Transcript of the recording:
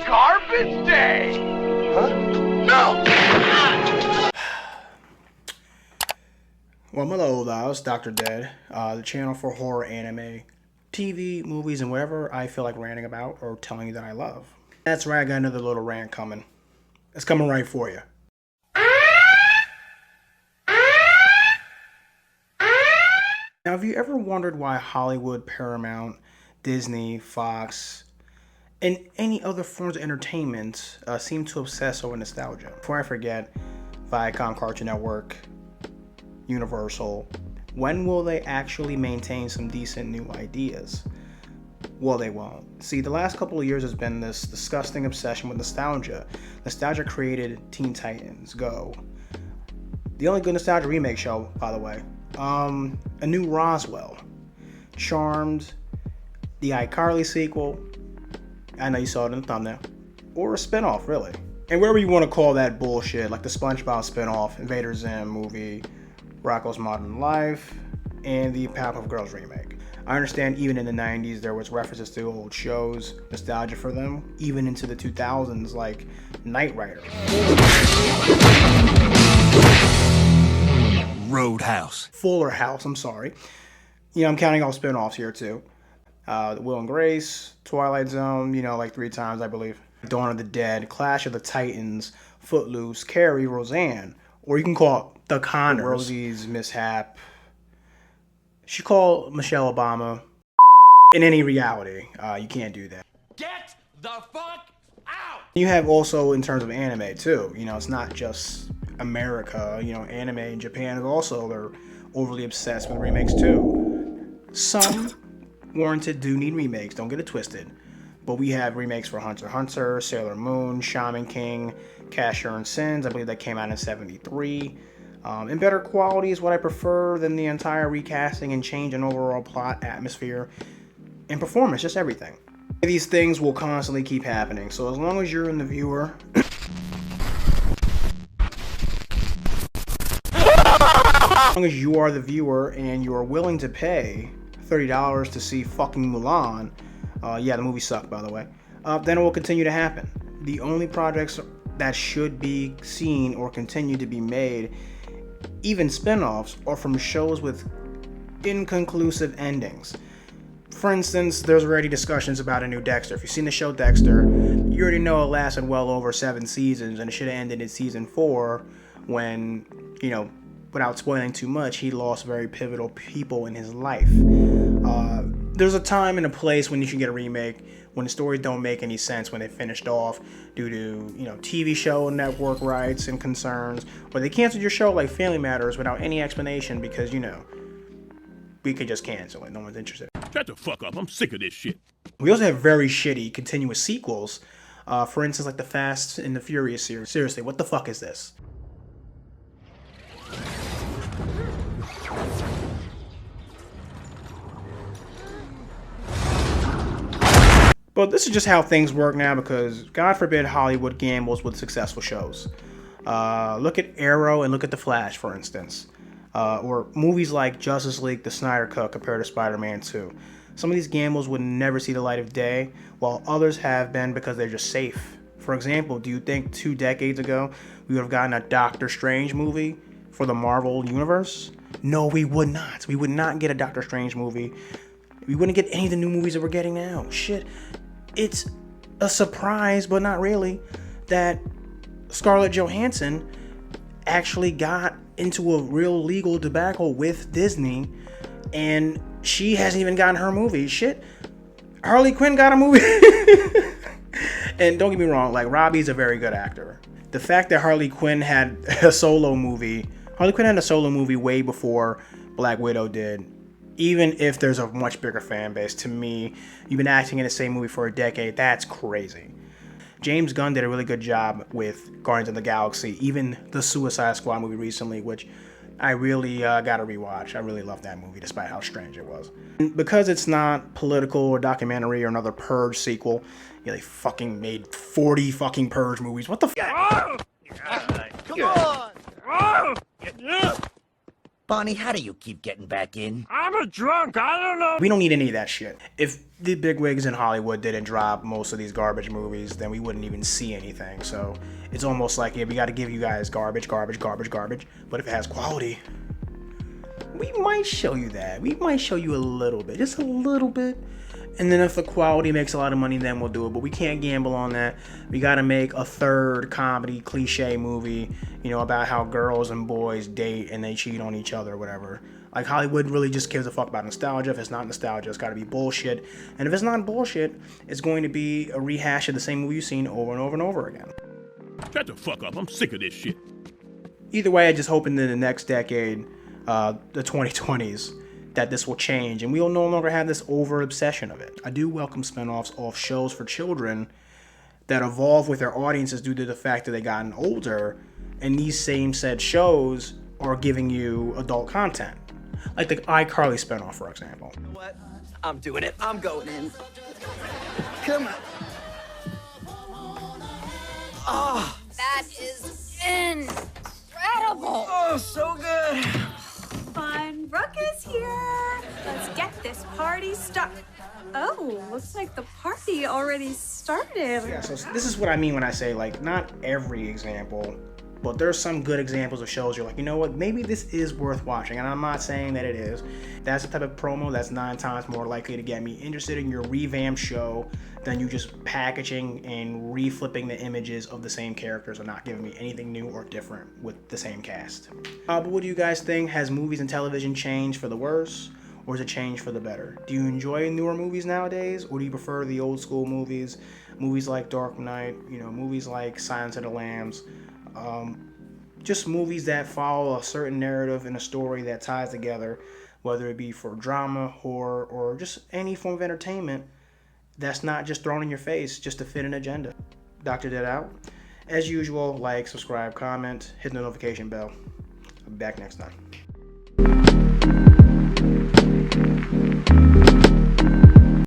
Garbage day! Huh? No! Well, hello, it's Doctordead, the channel for horror, anime, TV, movies, and whatever I feel like ranting about or telling you that I love. That's right, I got another little rant coming. It's coming right for you. Now, have you ever wondered why Hollywood, Paramount, Disney, Fox, and any other forms of entertainment seem to obsess over nostalgia? Before I forget, Viacom, Cartoon Network, Universal, when will they actually maintain some decent new ideas? Well, they won't. See, the last couple of years has been this disgusting obsession with nostalgia. Nostalgia created Teen Titans Go. The only good nostalgia remake show, by the way. A new Roswell. Charmed. The iCarly sequel. I know you saw it in the thumbnail. Or a spinoff, really. And whatever you want to call that bullshit, like the SpongeBob spinoff, Invader Zim movie, Rocko's Modern Life, and the Powerpuff Girls remake. I understand even in the 90s there was references to old shows, nostalgia for them, even into the 2000s like Knight Rider. Roadhouse. Fuller House, I'm sorry. You know, I'm counting all spin-offs here too. Will and Grace, Twilight Zone, you know, like 3 times I believe. Dawn of the Dead, Clash of the Titans, Footloose, Carrie, Roseanne, or you can call it The Connors, Rosie's Mishap. She called Michelle Obama. In any reality, you can't do that. Get the fuck out! You have also in terms of anime too. You know, it's not just America. You know, anime in Japan is also, they're overly obsessed with remakes too. Some warranted do need remakes, don't get it twisted. But we have remakes for Hunter x Hunter, Sailor Moon, Shaman King, Casher and Sins. I believe that came out in '73. And better quality is what I prefer than the entire recasting and change in overall plot, atmosphere, and performance, just everything. These things will constantly keep happening, so as long as you're in the viewer, as long as you are the viewer and you are willing to pay $30 to see fucking Mulan, yeah, the movie sucked, by the way, then it will continue to happen. The only projects that should be seen or continue to be made, even spin-offs, are from shows with inconclusive endings. For instance, there's already discussions about a new Dexter. If you've seen the show Dexter, you already know it lasted well over 7 seasons, and it should have ended in season 4 when, you know, without spoiling too much, he lost very pivotal people in his life. There's a time and a place when you should get a remake, when the stories don't make any sense when they finished off due to, you know, TV show network rights and concerns, or they canceled your show like Family Matters without any explanation because, you know, we could just cancel it. No one's interested. Shut the fuck up. I'm sick of this shit. We also have very shitty continuous sequels. For instance, like the Fast and the Furious series. Seriously, what the fuck is this? But this is just how things work now because, God forbid, Hollywood gambles with successful shows. Look at Arrow and look at The Flash, for instance. Or movies like Justice League, The Snyder Cut compared to Spider-Man 2. Some of these gambles would never see the light of day, while others have been because they're just safe. For example, do you think 2 decades ago we would have gotten a Doctor Strange movie for the Marvel Universe? No, we would not. We would not get a Doctor Strange movie. We wouldn't get any of the new movies that we're getting now. Shit. It's a surprise, but not really, that Scarlett Johansson actually got into a real legal debacle with Disney, and she hasn't even gotten her movie. Shit, Harley Quinn got a movie. And don't get me wrong, like, Robbie's a very good actor. The fact that Harley Quinn had a solo movie way before Black Widow did, even if there's a much bigger fan base, to me, you've been acting in the same movie for a decade, that's crazy. James Gunn did a really good job with Guardians of the Galaxy, even the Suicide Squad movie recently, which I really got to rewatch. I really loved that movie, despite how strange it was. And because it's not political or documentary or another Purge sequel, yeah, they fucking made 40 fucking Purge movies. What the fuck? Come on! Bonnie, how do you keep getting back in? I'm a drunk. I don't know. We don't need any of that shit. If the bigwigs in Hollywood didn't drop most of these garbage movies, then we wouldn't even see anything. So it's almost like, yeah, we got to give you guys garbage. But if it has quality, we might show you that. We might show you a little bit, just a little bit. And then if the quality makes a lot of money, then we'll do it. But we can't gamble on that. We got to make a third comedy cliche movie, about how girls and boys date and they cheat on each other or whatever. Like, Hollywood really just gives a fuck about nostalgia. If it's not nostalgia, it's got to be bullshit. And if it's not bullshit, it's going to be a rehash of the same movie you've seen over and over and over again. Shut the fuck up. I'm sick of this shit. Either way, I just hope in the next decade, the 2020s, that this will change and we'll no longer have this over obsession of it. I do welcome spinoffs of shows for children that evolve with their audiences due to the fact that they gotten older, and these same said shows are giving you adult content. Like the iCarly spinoff, for example. You know what? I'm doing it. I'm going in. Come on. Oh, That is incredible. oh, so good. Fun ruckus here. Let's get this party started. Oh, looks like the party already started. Yeah, so this is what I mean when I say, like, not every example, but there's some good examples of shows you're like, you know what, maybe this is worth watching. And I'm not saying that it is. That's the type of promo that's 9 times more likely to get me interested in your revamped show than you just packaging and reflipping the images of the same characters or not giving me anything new or different with the same cast. But what do you guys think? Has movies and television changed for the worse, or has it changed for the better? Do you enjoy newer movies nowadays, or do you prefer the old school movies? Movies like Dark Knight, movies like Silence of the Lambs, just movies that follow a certain narrative and a story that ties together, whether it be for drama, horror, or just any form of entertainment that's not just thrown in your face just to fit an agenda. Doctordead out. As usual, like, subscribe, comment, hit the notification bell. I'll be back next time.